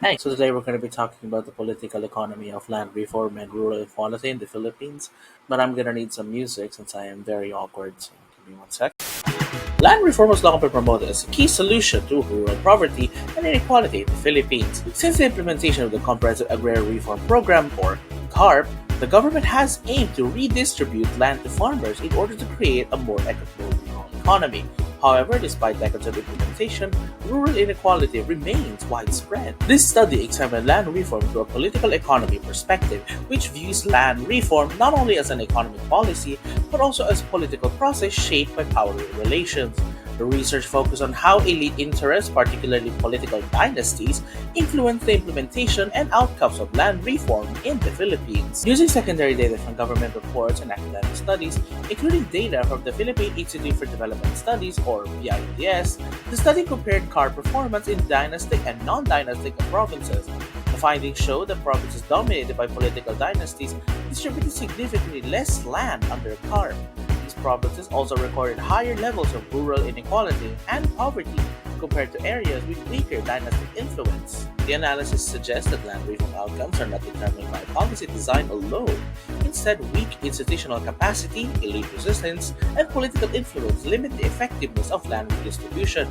Hey, so today we're going to be talking about the political economy of land reform and rural equality in the Philippines. But I'm going to need some music since I am very awkward. So give me one sec. Land reform was long been promoted as a key solution to rural poverty and inequality in the Philippines. Since the implementation of the Comprehensive Agrarian Reform Program, or CARP, the government has aimed to redistribute land to farmers in order to create a more equitable rural economy. However, despite decades of implementation, rural inequality remains widespread. This study examined land reform through a political economy perspective, which views land reform not only as an economic policy, but also as a political process shaped by power relations. The research focused on how elite interests, particularly political dynasties, influence the implementation and outcomes of land reform in the Philippines. Using secondary data from government reports and academic studies, including data from the Philippine Institute for Development Studies, or PIDS, the study compared car performance in dynastic and non-dynastic provinces. The findings show that provinces dominated by political dynasties distributed significantly less land under CARP. These provinces also recorded higher levels of rural inequality and poverty compared to areas with weaker dynastic influence. The analysis suggests that land reform outcomes are not determined by policy design alone. Instead, weak institutional capacity, elite resistance, and political influence limit the effectiveness of land redistribution.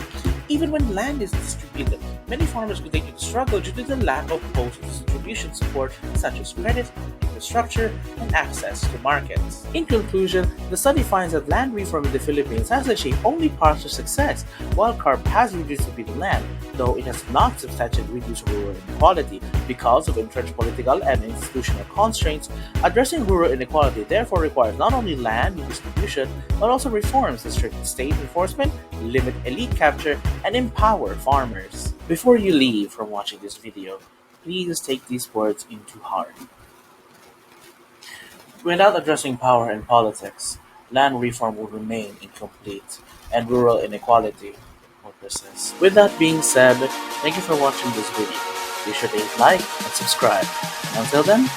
Even when land is distributed, many farmers continue to struggle due to the lack of post-distribution support such as credit, infrastructure, and access to markets. In conclusion, the study finds that land reform in the Philippines has achieved only partial success, while CARP has redistributed land, though it has not substantially reduced rural inequality. Because of entrenched political and institutional constraints, addressing rural inequality therefore requires not only land redistribution, but also reforms that strengthen state enforcement, limit elite capture, and empower farmers. Before you leave from watching this video, please take these words into heart. Without addressing power and politics, land reform will remain incomplete and rural inequality will persist. With that being said, thank you for watching this video. Be sure to hit like and subscribe. Until then,